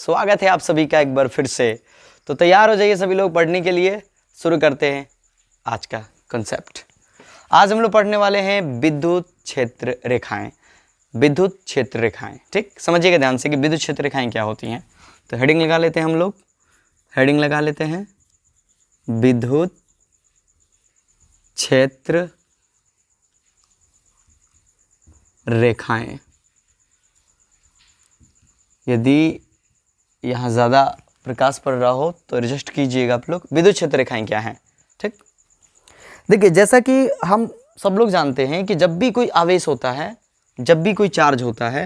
स्वागत है आप सभी का एक बार फिर से। तो तैयार हो जाइए सभी लोग पढ़ने के लिए। शुरू करते हैं आज का कॉन्सेप्ट। आज हम लोग पढ़ने वाले हैं विद्युत क्षेत्र रेखाएं। विद्युत क्षेत्र रेखाएं, ठीक समझिएगा ध्यान से कि विद्युत क्षेत्र रेखाएं क्या होती हैं। तो हेडिंग लगा लेते हैं हम लोग, हेडिंग लगा लेते हैं विद्युत क्षेत्र रेखाएं। यदि यहाँ ज़्यादा प्रकाश पड़ रहा हो तो एडजस्ट कीजिएगा आप लोग। विद्युत क्षेत्र रेखाएं क्या हैं, ठीक। देखिए जैसा कि हम सब लोग जानते हैं कि जब भी कोई आवेश होता है, जब भी कोई चार्ज होता है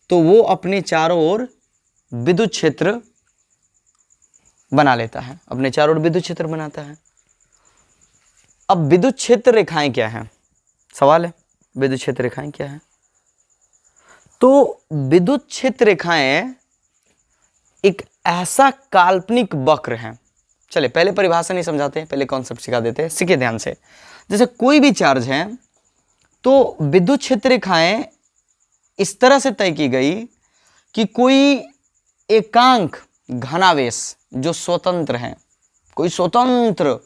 तो वो अपने चारों ओर विद्युत क्षेत्र बना लेता है, अपने चारों ओर विद्युत क्षेत्र बनाता है। अब विद्युत क्षेत्र रेखाएं क्या हैं, सवाल है विद्युत क्षेत्र रेखाएं क्या हैं। तो विद्युत क्षेत्र रेखाएं एक ऐसा काल्पनिक वक्र है। चले पहले परिभाषा नहीं समझाते हैं, पहले कॉन्सेप्ट सिखा देते हैं, सीखिए ध्यान से। जैसे कोई भी चार्ज है तो विद्युत क्षेत्र रेखाएं इस तरह से तय की गई कि कोई एकांक घनावेश जो स्वतंत्र है, कोई स्वतंत्र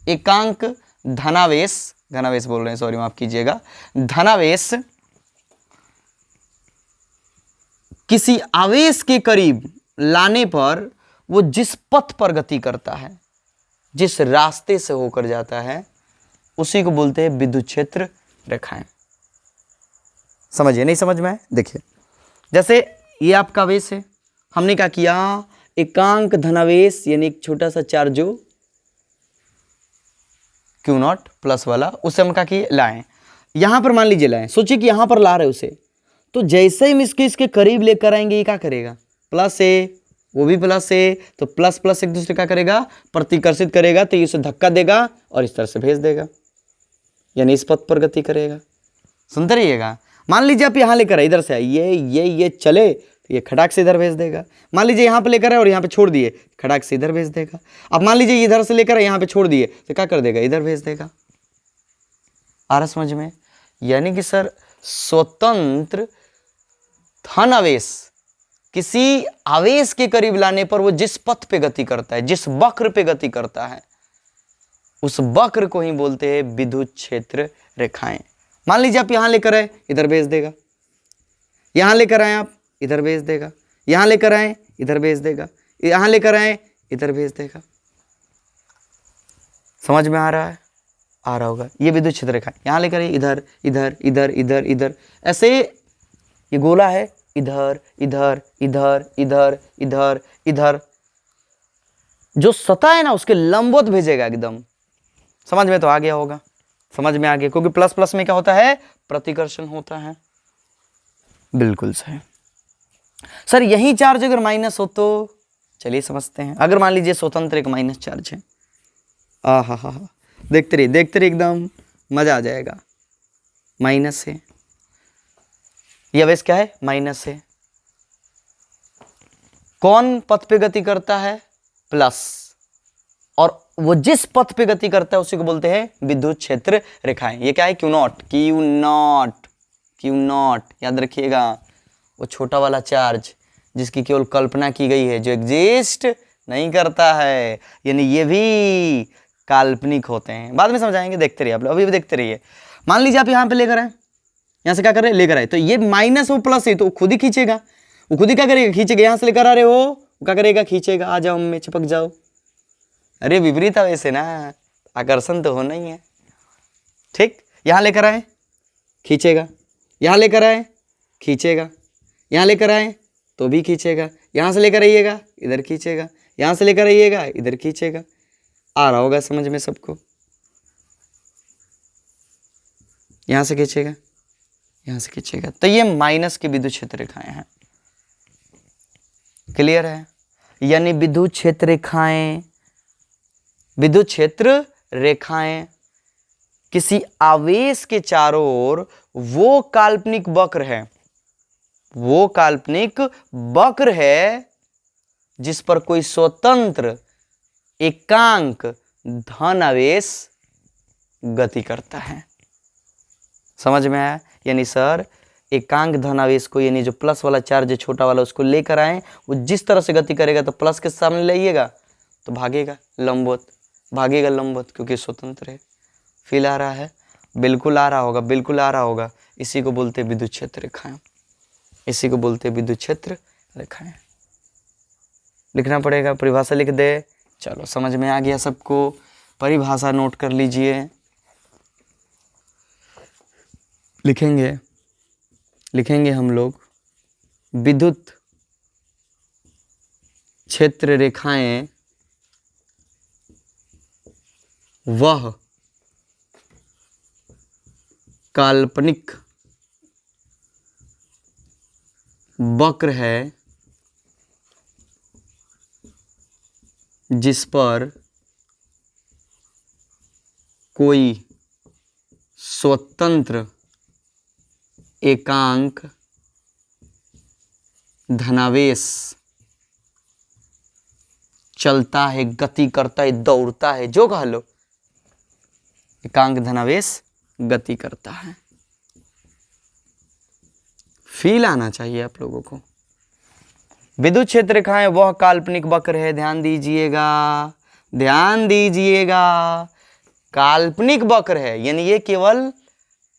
एकांक धनावेश, घनावेश बोल रहे हैं सॉरी माफ कीजिएगा, धनावेश किसी आवेश के करीब लाने पर वो जिस पथ पर गति करता है, जिस रास्ते से होकर जाता है, उसी को बोलते हैं विद्युत क्षेत्र रेखाएं। समझिए नहीं समझ में? देखिए जैसे ये आपका आवेश है, हमने क्या किया, एकांक धनावेश यानी एक छोटा सा चार्ज जो Q0 प्लस वाला, उसे हम क्या किए, लाएं। यहां पर मान लीजिए लाएं, सोचिए कि यहां पर ला रहे उसे, तो जैसे ही हम इसके करीब लेकर आएंगे ये क्या करेगा, प्लस है, वो भी प्लस है, तो प्लस प्लस एक दूसरे का करेगा, प्रतिकर्षित करेगा, तो ये उसे धक्का देगा और इस तरह से भेज देगा, यानी इस पथ पर गति करेगा। सुनते रहिएगा। मान लीजिए आप यहाँ लेकर आए, इधर से आए, ये चले तो ये खटाक से इधर भेज देगा। मान लीजिए यहाँ पे लेकर आए और यहाँ पे छोड़ दिए, खटाक से इधर भेज देगा। अब मान लीजिए इधर से लेकर यहाँ पे छोड़ दिए तो क्या कर देगा, इधर भेज देगा। आ रहा समझ में? यानी कि सर स्वतंत्र धन आवेश किसी आवेश के करीब लाने पर वो जिस पथ पे गति करता है, जिस वक्र पे गति करता है, उस वक्र को ही बोलते हैं विद्युत क्षेत्र रेखाएं। मान लीजिए आप यहां लेकर आए, इधर भेज देगा, यहां लेकर आए आप, इधर भेज देगा, यहां लेकर आए, इधर भेज देगा, यहां लेकर आए, इधर भेज देगा। समझ में आ रहा है? आ रहा होगा। ये विद्युत क्षेत्र रेखा, यहां लेकर आए, इधर इधर इधर इधर इधर, ऐसे ये गोला है, इधर इधर इधर इधर इधर इधर, जो सतह है ना उसके लंबवत भेजेगा एकदम। समझ में तो आ गया होगा, समझ में आ गया, क्योंकि प्लस प्लस में क्या होता है, प्रतिकर्षण होता है। बिल्कुल सही सर। यही चार्ज अगर माइनस हो तो चलिए समझते हैं। अगर मान लीजिए स्वतंत्र एक माइनस चार्ज है, हा, देखते रहिए एकदम मजा आ जाएगा। माइनस है, ये आवेश क्या है, माइनस है। कौन पथ पे गति करता है, प्लस, और वो जिस पथ पे गति करता है उसी को बोलते हैं विद्युत क्षेत्र रेखाएं। ये क्या है, Q0 याद रखिएगा, वो छोटा वाला चार्ज जिसकी केवल कल्पना की गई है, जो एग्जिस्ट नहीं करता है, यानी ये भी काल्पनिक होते हैं। बाद में समझाएंगे, देखते रहिए आप लोग, अभी भी देखते रहिए। मान लीजिए आप यहाँ पे लेकर आए, यहाँ से क्या कर रहे हैं, लेकर आए, तो ये माइनस वो प्लस है तो खुद ही खींचेगा, वो खुद ही क्या करेगा, खींचेगा। यहाँ से लेकर आ रहे हो, वो क्या करेगा, खींचेगा। आ जाओ मम्मी, चिपक जाओ। अरे विपरीत आवेश है ना, आकर्षण तो होना ही है, ठीक। यहाँ लेकर आए, खींचेगा, यहाँ लेकर आए, खींचेगा, यहाँ लेकर आए तो भी खींचेगा, यहाँ से लेकर आइएगा, इधर खींचेगा, यहाँ से लेकर आइएगा, इधर खींचेगा। आ रहा होगा समझ में सबको? यहाँ से खींचेगा, यहाँ से खींचेगा, तो ये माइनस की विद्युत क्षेत्र रेखाएं हैं। क्लियर है? यानी विद्युत क्षेत्र रेखाएं, विद्युत क्षेत्र रेखाएं किसी आवेश के चारों ओर वो काल्पनिक वक्र है, वो काल्पनिक वक्र है जिस पर कोई स्वतंत्र एकांक धन आवेश गति करता है। समझ में आया? यानी सर एकांक धनावेश को, यानी जो प्लस वाला चार्ज है छोटा वाला, उसको लेकर आए, वो जिस तरह से गति करेगा तो प्लस के सामने लाइएगा तो भागेगा लंबवत, भागेगा लंबवत, क्योंकि स्वतंत्र है। फील आ रहा है? बिल्कुल आ रहा होगा, बिल्कुल आ रहा होगा। इसी को बोलते हैं विद्युत क्षेत्र रेखाएं, इसी को बोलते हैं विद्युत क्षेत्र रेखाएं। लिखना पड़ेगा, परिभाषा लिख दे। चलो समझ में आ गया सबको, परिभाषा नोट कर लीजिए। लिखेंगे हम लोग, विद्युत क्षेत्र रेखाएं वह काल्पनिक वक्र है जिस पर कोई स्वतंत्र एकांक धनावेश चलता है, गति करता है, दौड़ता है, जो कह लो, एकांक धनावेश गति करता है। फील आना चाहिए आप लोगों को। विद्युत क्षेत्र रेखाएं वह काल्पनिक वक्र है, ध्यान दीजिएगा, ध्यान दीजिएगा, काल्पनिक वक्र है, यानी ये केवल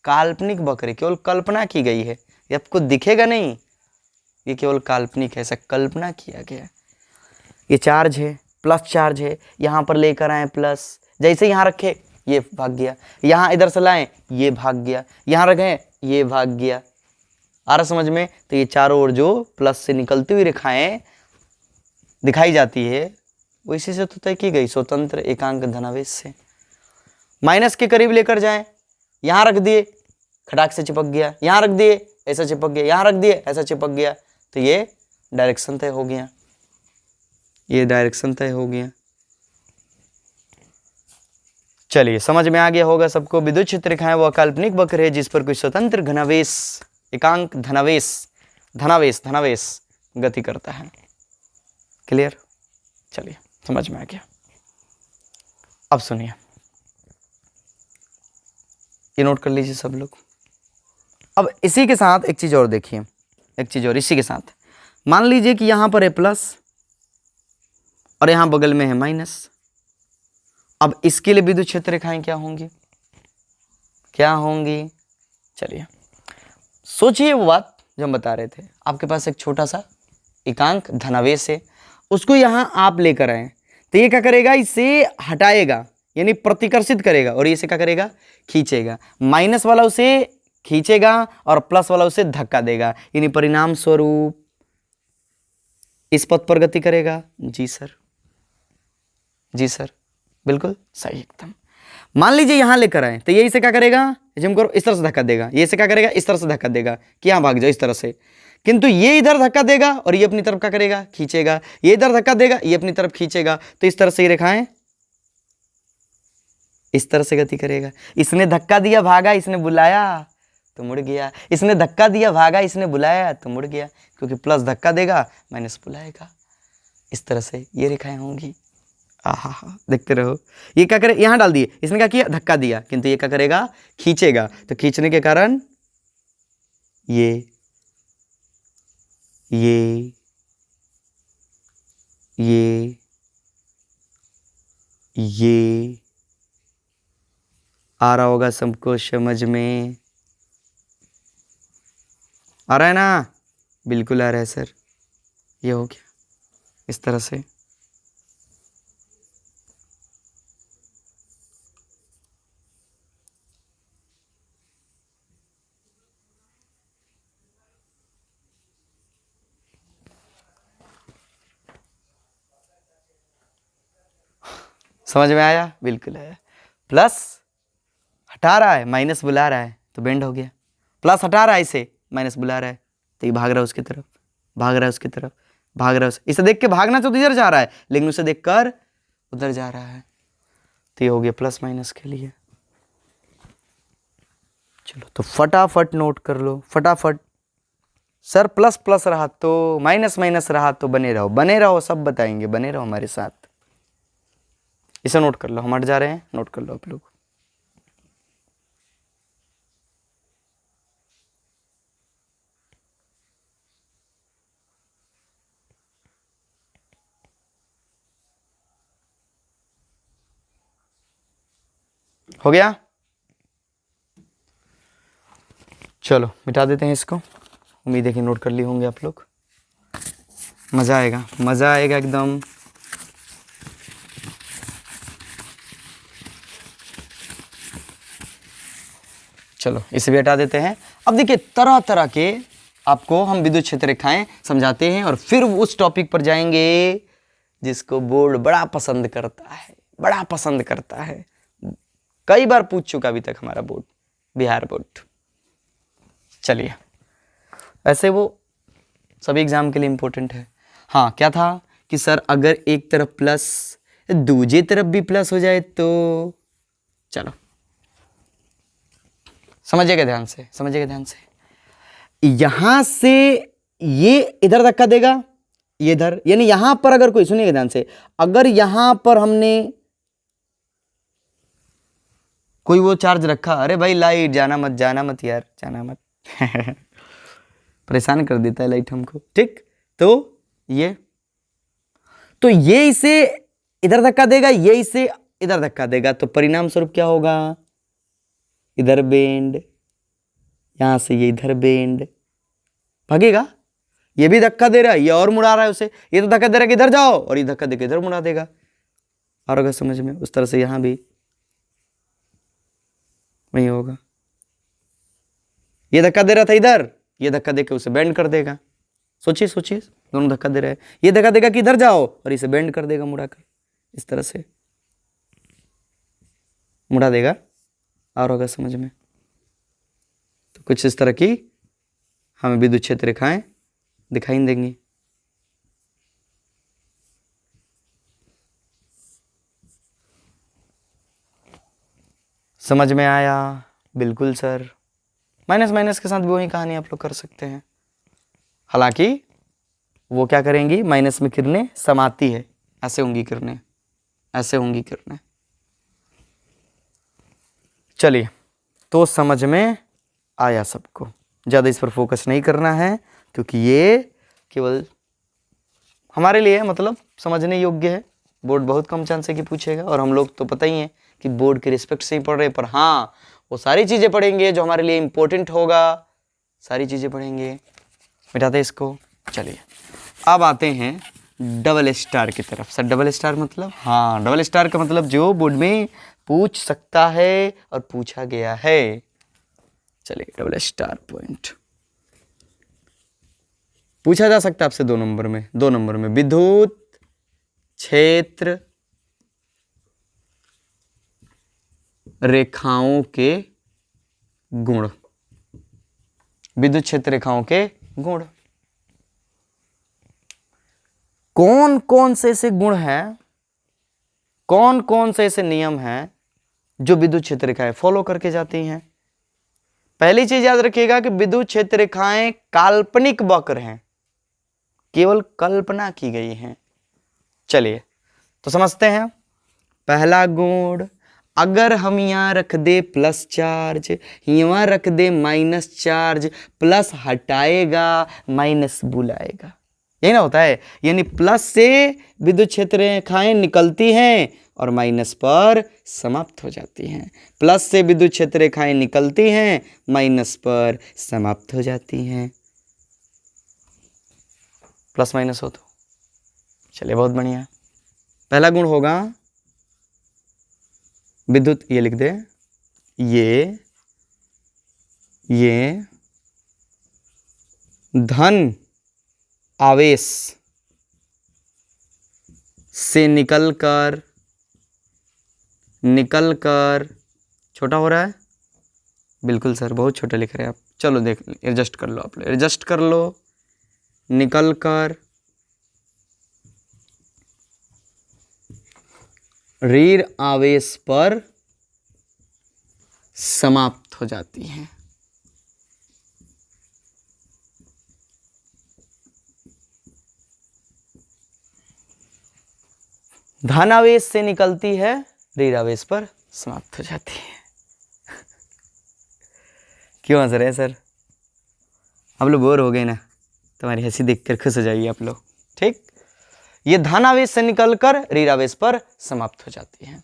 काल्पनिक वक्र है, केवल कल्पना की गई है, ये आपको दिखेगा नहीं, ये केवल काल्पनिक है, ऐसा कल्पना किया गया है। ये चार्ज है, प्लस चार्ज है, यहाँ पर लेकर आए प्लस, जैसे यहाँ रखे ये भाग गया, यहाँ इधर से लाएं ये भाग गया, यहाँ रखें ये भाग गया। आ रहा समझ में? तो ये चारों ओर जो प्लस से निकलती हुई रेखाएं दिखाई जाती है वो इसी से तो तय की गई, स्वतंत्र एकांक धनावेश से। माइनस के करीब लेकर जाएं, यहाँ रख दिए खटाक से चिपक गया, यहाँ रख दिए ऐसा चिपक गया, यहाँ रख दिए ऐसा चिपक गया, तो ये डायरेक्शन तय हो गया, ये डायरेक्शन तय हो गया। चलिए समझ में आ गया होगा सबको। विद्युत क्षेत्र रेखाएं वह काल्पनिक वक्र है जिस पर कोई स्वतंत्र घनावेश एकांक धनावेश गति करता है। क्लियर? चलिए समझ में आ गया। अब सुनिए, ये नोट कर लीजिए सब लोग। अब इसी के साथ एक चीज और देखिए, एक चीज और इसी के साथ, मान लीजिए कि यहां पर है प्लस और यहां बगल में है माइनस। अब इसके लिए विद्युत क्षेत्र रेखाएं क्या होंगी, क्या होंगी? चलिए सोचिए वो बात जो हम बता रहे थे। आपके पास एक छोटा सा एकांक धनावेश है, उसको यहां आप लेकर आए, तो ये क्या करेगा, इसे हटाएगा यानी प्रतिकर्षित करेगा, और इसे क्या करेगा, खींचेगा। माइनस वाला उसे खींचेगा और प्लस वाला उसे धक्का देगा, यानी परिणाम स्वरूप इस पथ पर गति करेगा। जी सर, जी सर, बिल्कुल सही एकदम। मान लीजिए यहां लेकर आए, तो ये इसे क्या करेगा, जिम करो, इस तरह से धक्का देगा, ये इसे क्या करेगा, इस तरह से धक्का देगा कि यहां भाग जाओ इस तरह से, किंतु ये इधर धक्का देगा और ये अपनी तरफ क्या करेगा, खींचेगा, ये इधर धक्का देगा, ये अपनी तरफ खींचेगा, तो इस तरह से ये रेखाएं इस तरह से गति करेगा। इसने धक्का दिया भागा, इसने बुलाया तो मुड़ गया, इसने धक्का दिया भागा, इसने बुलाया तो मुड़ गया, क्योंकि प्लस धक्का देगा माइनस बुलाएगा। इस तरह से ये रेखाएं होंगी। आहा, देखते रहो। ये क्या करे, यहां डाल दिए, इसने क्या किया, धक्का दिया, किंतु ये क्या करेगा, खींचेगा, तो खींचने के कारण ये आ रहा होगा सबको समझ में? आ रहा है ना? बिल्कुल आ रहा है सर। ये हो गया इस तरह से। समझ में आया? बिल्कुल आया। प्लस हटा रहा है, माइनस बुला रहा है, तो बेंड हो गया। प्लस हटा रहा है, इसे माइनस बुला रहा है, तो ये भाग रहा है उसकी तरफ, भाग रहा है उसकी तरफ, भाग रहा है इसे देख के भागना तो इधर जा रहा है, लेकिन उसे देखकर उधर जा रहा है, तो ये हो गया प्लस माइनस के लिए। चलो तो फटाफट नोट कर लो, फटाफट। सर प्लस प्लस रहा तो, माइनस माइनस रहा तो, बने रहो, बने रहो, सब बताएंगे, बने रहो हमारे साथ। इसे नोट कर लो, हम हट जा रहे हैं, नोट कर लो आप लोग। हो गया, चलो मिटा देते हैं इसको। उम्मीद है कि नोट कर लिए होंगे आप लोग। मज़ा आएगा, मज़ा आएगा एकदम। चलो इसे भी हटा देते हैं। अब देखिए तरह तरह के आपको हम विद्युत क्षेत्र रेखाएं समझाते हैं और फिर उस टॉपिक पर जाएंगे जिसको बोर्ड बड़ा पसंद करता है, बड़ा पसंद करता है। कई बार पूछ चुका अभी तक हमारा बोर्ड, बिहार बोर्ड। चलिए, ऐसे वो सभी एग्जाम के लिए इम्पोर्टेंट है। हाँ, क्या था कि सर अगर एक तरफ प्लस दूसरी तरफ भी प्लस हो जाए तो, चलो समझिएगा ध्यान से, समझिएगा ध्यान से। यहां से ये इधर धक्का देगा, ये इधर, यानी यहां पर अगर कोई, सुनिएगा ध्यान से, अगर यहां पर हमने कोई वो चार्ज रखा, अरे भाई लाइट जाना मत, जाना मत यार, जाना मत परेशान कर देता है लाइट हमको, ठीक। तो ये इसे इधर धक्का देगा, ये इसे इधर धक्का देगा, तो परिणाम स्वरूप क्या होगा, इधर बेंड, यहां से ये इधर बेंड, भागेगा। ये भी धक्का दे रहा है, ये और मुड़ा रहा है उसे, ये तो धक्का दे रहा है कि इधर जाओ, और ये धक्का देकर इधर मुड़ा देगा। और अगर समझ में, उस तरह से यहां भी वही होगा। ये धक्का दे रहा था इधर, ये धक्का देकर उसे बेंड कर देगा। सोचिए सोचिए, दोनों धक्का दे रहे हैं, ये धक्का देगा कि इधर जाओ, और इसे बेंड कर देगा मुड़ाकर, इस तरह से मुड़ा देगा। और होगा समझ में, तो कुछ इस तरह की हमें विद्युत क्षेत्र रेखाएं दिखाई देंगी। समझ में आया? बिल्कुल सर। माइनस माइनस के साथ भी वही कहानी आप लोग कर सकते हैं। हालांकि वो क्या करेंगी, माइनस में किरणें समाती है, ऐसे होंगी किरणें, ऐसे होंगी किरणें। चलिए, तो समझ में आया सबको, ज़्यादा इस पर फोकस नहीं करना है, क्योंकि ये केवल हमारे लिए मतलब समझने योग्य है। बोर्ड बहुत कम चांस है कि पूछेगा, और हम लोग तो पता ही है कि बोर्ड के रिस्पेक्ट से ही पढ़ रहे हैं, पर हाँ वो सारी चीज़ें पढ़ेंगे जो हमारे लिए इम्पोर्टेंट होगा, सारी चीज़ें पढ़ेंगे। मिटाते इसको। चलिए, अब आते हैं डबल स्टार की तरफ। सर डबल स्टार मतलब? हाँ, डबल स्टार का मतलब जो बोर्ड में पूछ सकता है और पूछा गया है। चलिए, डबल स्टार पॉइंट पूछा जा सकता है आपसे 2 नंबर में। 2 नंबर में विद्युत क्षेत्र रेखाओं के गुण, विद्युत क्षेत्र रेखाओं के गुण। कौन कौन से ऐसे गुण हैं, कौन कौन से ऐसे नियम हैं जो विद्युत क्षेत्र रेखाएं फॉलो करके जाती हैं? पहली चीज याद रखिएगा कि विद्युत क्षेत्र रेखाएं काल्पनिक वक्र हैं, केवल कल्पना की गई हैं। चलिए तो समझते हैं। पहला गुण, अगर हम यहाँ रख दे प्लस चार्ज, यहाँ रख दे माइनस चार्ज, प्लस हटाएगा माइनस बुलाएगा, यही ना होता है। यानी प्लस से विद्युत क्षेत्र रेखाएं निकलती हैं और माइनस पर समाप्त हो जाती हैं, प्लस से विद्युत क्षेत्र रेखाएं निकलती हैं, माइनस पर समाप्त हो जाती हैं। प्लस माइनस हो तो चलिए, बहुत बढ़िया। पहला गुण होगा विद्युत, ये लिख दे, ये धन आवेश से निकलकर छोटा हो रहा है। बिल्कुल सर, बहुत छोटा लिख रहे हैं आप। चलो देख, एडजस्ट कर लो, आप एडजस्ट कर लो। निकलकर ऋण आवेश पर समाप्त हो जाती हैं। धन आवेश से निकलती है, ऋण आवेश पर समाप्त हो जाती है। क्यों हंस रहे हैं सर? आप लोग बोर हो गए ना, तुम्हारी हंसी देखकर खुश हो जाइए आप लोग, ठीक। ये धन आवेश से निकलकर ऋण आवेश पर समाप्त हो जाती है।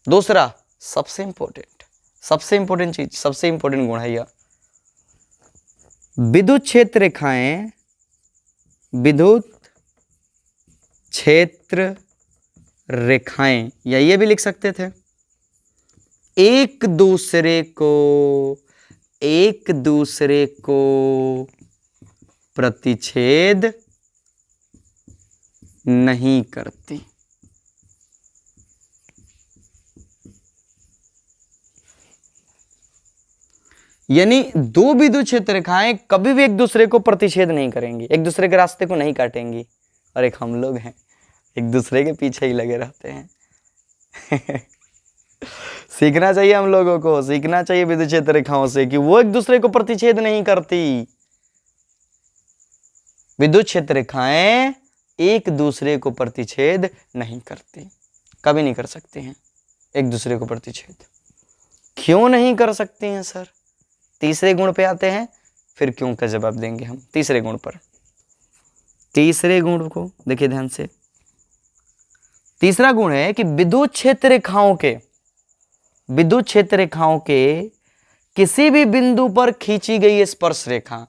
दूसरा, सबसे इंपॉर्टेंट चीज, सबसे इंपॉर्टेंट गुण है यह। विद्युत क्षेत्र रेखाएं, विद्युत क्षेत्र रेखाएं, या ये भी लिख सकते थे, एक दूसरे को प्रतिच्छेद नहीं करती। यानी दो विद्युत क्षेत्र रेखाएं कभी भी एक दूसरे को प्रतिच्छेद नहीं करेंगी, एक दूसरे के रास्ते को नहीं काटेंगी। और एक हम लोग हैं, एक दूसरे के पीछे ही लगे रहते हैं। सीखना चाहिए हम लोगों को, सीखना चाहिए विद्युत क्षेत्र रेखाओं से कि वो एक दूसरे को प्रतिच्छेद नहीं करती। विद्युत क्षेत्र रेखाएं एक दूसरे को प्रतिच्छेद नहीं करती, कभी नहीं कर सकती हैं एक दूसरे को प्रतिच्छेद। क्यों नहीं कर सकती हैं सर? तीसरे गुण पे आते हैं, फिर क्यों का जवाब देंगे हम। तीसरे गुण पर, तीसरे गुण को देखिए ध्यान से। तीसरा गुण है कि विद्युत क्षेत्र रेखाओं के किसी भी बिंदु पर खींची गई स्पर्श रेखा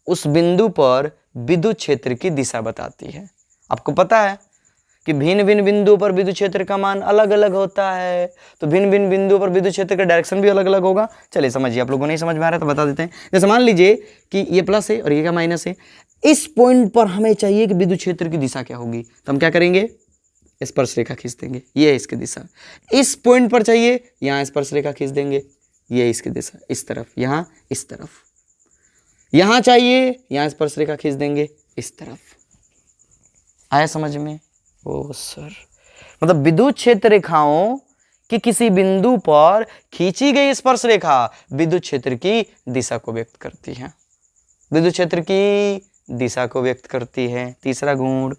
उस बिंदु पर विद्युत क्षेत्र की दिशा बताती है। आपको पता है कि भिन्न भिन्न बिंदुओं पर विद्युत क्षेत्र का मान अलग अलग होता है, तो भिन्न भिन्न बिंदुओं पर विद्युत क्षेत्र का डायरेक्शन भी अलग अलग होगा। चलिए समझिए, आप लोगों को नहीं समझ में आ रहा है तो बता देते हैं। जैसे मान लीजिए कि ये प्लस है और ये क्या माइनस है, इस पॉइंट पर हमें चाहिए कि विद्युत क्षेत्र की दिशा क्या होगी, तो हम क्या करेंगे, स्पर्श रेखा खींच देंगे, ये है इसकी दिशा। इस पॉइंट पर चाहिए, यहाँ स्पर्श रेखा खींच देंगे, ये है इसकी दिशा, इस तरफ, यहाँ इस तरफ। यहाँ चाहिए, यहाँ स्पर्श रेखा खींच देंगे, इस तरफ। आया समझ में? ओ सर, मतलब विद्युत क्षेत्र रेखाओं कि किसी बिंदु पर खींची गई स्पर्श रेखा विद्युत क्षेत्र की दिशा को व्यक्त करती है, विद्युत क्षेत्र की दिशा को व्यक्त करती है। तीसरा गुण,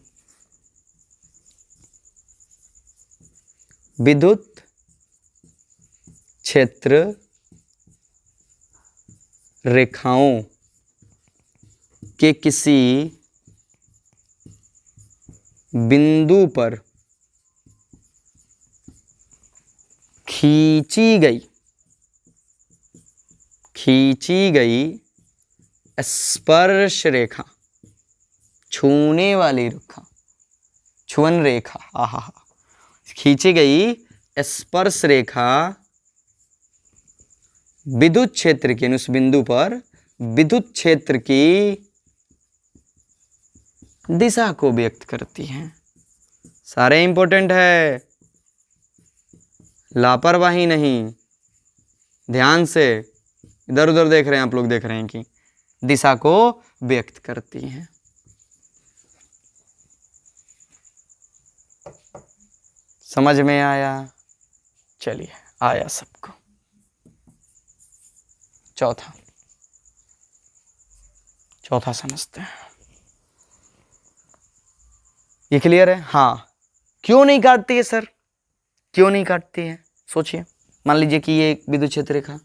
विद्युत क्षेत्र रेखाओं के किसी बिंदु पर खींची गई स्पर्श रेखा, छूने वाली रेखा, छुअन रेखा, आहा, खींची गई स्पर्श रेखा विद्युत क्षेत्र के, उस बिंदु पर विद्युत क्षेत्र की दिशा को व्यक्त करती हैं। सारे इंपॉर्टेंट है, लापरवाही नहीं, ध्यान से इधर उधर देख रहे हैं आप लोग, देख रहे हैं कि दिशा को व्यक्त करती हैं। समझ में आया? चलिए, आया सबको। चौथा समझते हैं। ये क्लियर है? हाँ। क्यों नहीं काटती है सर, क्यों नहीं काटती है? सोचिए, मान लीजिए कि ये एक विद्युत क्षेत्र रेखा,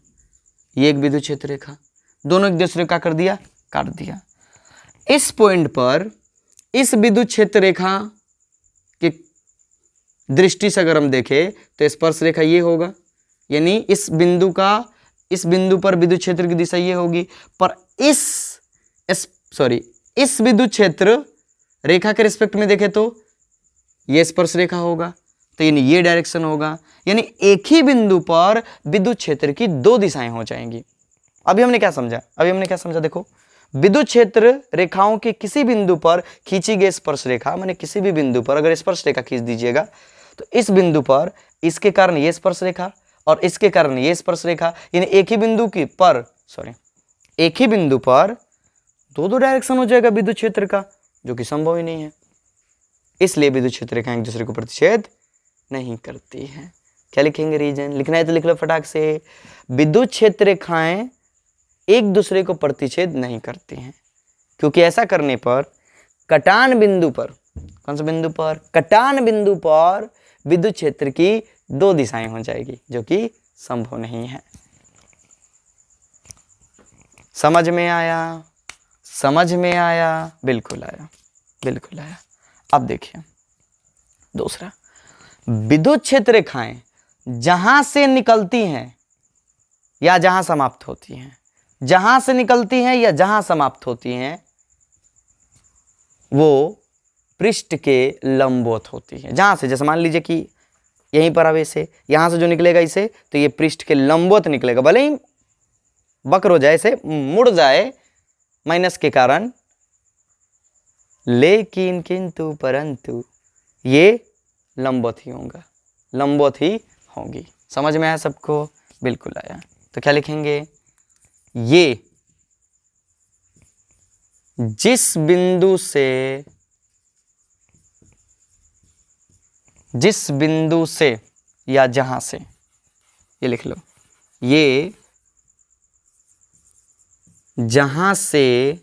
ये एक विद्युत क्षेत्र रेखा, दोनों एक दूसरे का कर दिया, काट दिया। इस पॉइंट पर इस विद्युत क्षेत्र रेखा की दृष्टि से अगर हम देखें तो स्पर्श रेखा ये होगा, यानी इस बिंदु पर विद्युत क्षेत्र की दिशा ये होगी, पर इस विद्युत क्षेत्र रेखा के रिस्पेक्ट में देखें तो ये स्पर्श रेखा होगा, तो यानी ये डायरेक्शन होगा, यानी एक ही बिंदु पर विद्युत क्षेत्र की दो दिशाएं हो जाएंगी। अभी हमने क्या समझा? देखो, विद्युत क्षेत्र रेखाओं के किसी बिंदु पर खींची गई स्पर्श रेखा, माने किसी भी बिंदु पर अगर स्पर्श रेखा खींच दीजिएगा तो इस बिंदु पर इसके कारण ये स्पर्श रेखा और इसके कारण ये स्पर्श रेखा, यानी एक ही बिंदु पर दो डायरेक्शन हो जाएगा विद्युत क्षेत्र का, जो कि संभव ही नहीं है। इसलिए विद्युत क्षेत्र रेखाएं एक दूसरे को प्रतिच्छेद नहीं करती हैं। क्या लिखेंगे? रीजन लिखना है तो लिख लो फटाक से। विद्युत क्षेत्र रेखाएं एक दूसरे को प्रतिच्छेद नहीं करती हैं, क्योंकि ऐसा करने पर कटान बिंदु पर, कौन सा बिंदु पर? कटान बिंदु पर विद्युत क्षेत्र की दो दिशाएं हो जाएगी, जो कि संभव नहीं है। समझ में आया? बिल्कुल आया। अब देखिए दूसरा, विद्युत क्षेत्र रेखाएं जहां से निकलती हैं या जहां समाप्त होती हैं, जहां से निकलती हैं या जहां समाप्त होती हैं, वो पृष्ठ के लंबवत होती है। जहां से, जैसे मान लीजिए कि यहीं पर अब ऐसे यहां से जो निकलेगा इसे, तो ये पृष्ठ के लंबवत निकलेगा, भले ही वक्र हो जाए, ऐसे मुड़ जाए माइनस के कारण, लेकिन किंतु परंतु ये लंबवत ही होगा, लंबवत ही होगी। समझ में आया सबको? बिल्कुल आया। तो क्या लिखेंगे, ये जिस बिंदु से या जहां से, ये लिख लो, ये जहां से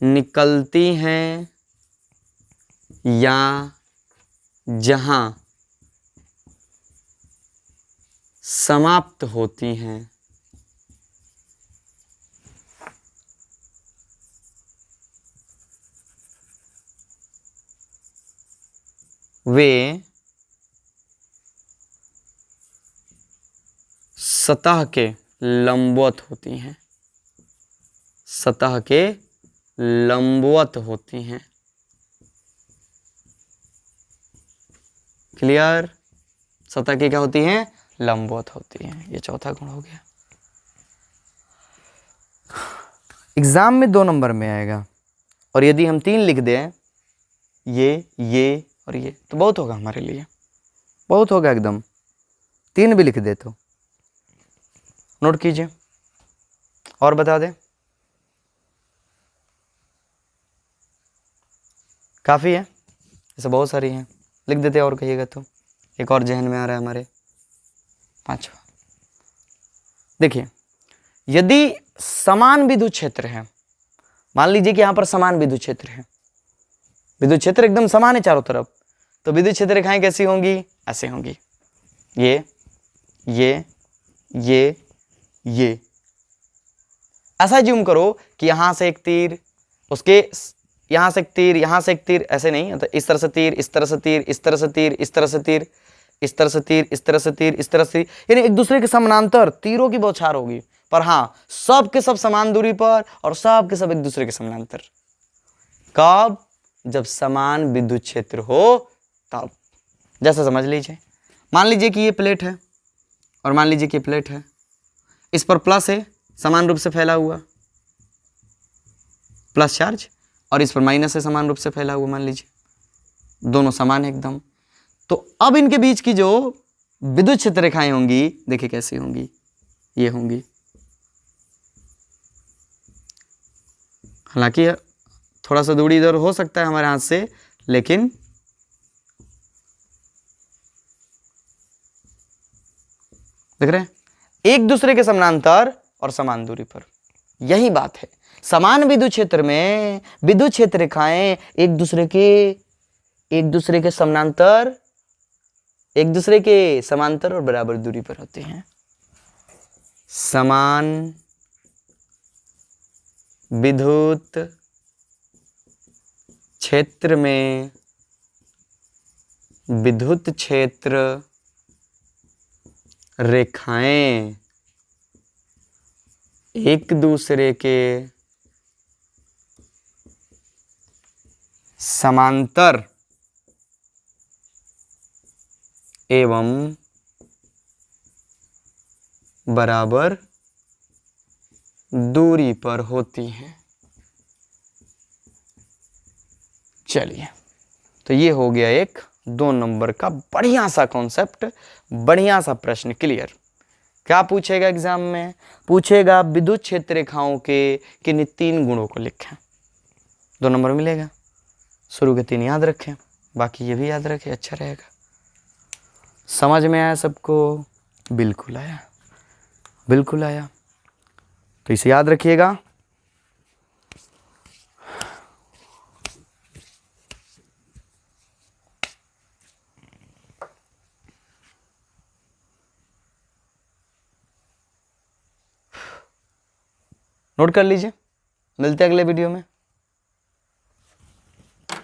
निकलती हैं या जहां समाप्त होती हैं, वे सतह के लंबवत होती हैं, सतह के लंबवत होती हैं। क्लियर? सतह की क्या होती हैं? लंबवत होती हैं। ये चौथा गुण हो गया। एग्जाम में 2 नंबर में आएगा, और यदि हम 3 लिख दें, ये और ये, तो बहुत होगा हमारे लिए, बहुत होगा एकदम। 3 भी लिख दे तो नोट कीजिए और बता दें, काफ़ी है, ऐसे बहुत सारी हैं, लिख देते और कहिएगा तो। एक और जहन में आ रहा है हमारे, 5वां। देखिए, यदि समान विद्युत क्षेत्र है, मान लीजिए कि यहाँ पर समान विद्युत क्षेत्र है, विद्युत क्षेत्र एकदम समान है चारों तरफ, तो विद्युत क्षेत्र रेखाएं कैसी होंगी? ऐसे होंगी, ये। ऐसा ज्यूम करो कि यहां से एक तीर, उसके यहां से एक तीर, यहां से एक तीर, ऐसे नहीं, तो इस तरह से तीर, इस तरह से तीर, इस तरह से तीर, इस तरह से तीर, इस तरह से तीर, इस तरह से तीर, इस तरह से, यानी एक दूसरे के समानांतर तीरों की बौछार होगी, पर हाँ, सब के सब समान दूरी पर और सब के सब एक दूसरे के समानांतर। कब? जब समान विद्युत क्षेत्र हो तब। जैसे समझ लीजिए, मान लीजिए कि ये प्लेट है और मान लीजिए कि प्लेट है, इस पर प्लस है, समान रूप से फैला हुआ प्लस चार्ज, और इस पर माइनस है, समान रूप से फैला हुआ, मान लीजिए दोनों समान है एकदम। तो अब इनके बीच की जो विद्युत क्षेत्र रेखाएं होंगी, देखिए कैसी होंगी, ये होंगी। हालांकि थोड़ा सा दूरी इधर हो सकता है हमारे हाथ से, लेकिन देख रहे हैं, एक दूसरे के समानांतर और समान दूरी पर। यही बात है, समान विद्युत क्षेत्र में विद्युत क्षेत्र रेखाएं एक दूसरे के समानांतर, एक दूसरे के समांतर और बराबर दूरी पर होते हैं। समान विद्युत क्षेत्र में विद्युत क्षेत्र रेखाएं एक दूसरे के समांतर एवं बराबर दूरी पर होती हैं। चलिए, तो ये हो गया एक 2 नंबर का बढ़िया सा कॉन्सेप्ट, बढ़िया सा प्रश्न। क्लियर? क्या पूछेगा एग्जाम में? पूछेगा विद्युत क्षेत्र रेखाओं के किन्हीं 3 गुणों को लिखें। 2 नंबर मिलेगा। शुरू के 3 याद रखें, बाकी ये भी याद रखें, अच्छा रहेगा। समझ में आया सबको? बिल्कुल आया, बिल्कुल आया। तो इसे याद रखिएगा। नोट कर लीजिए, मिलते हैं अगले वीडियो में।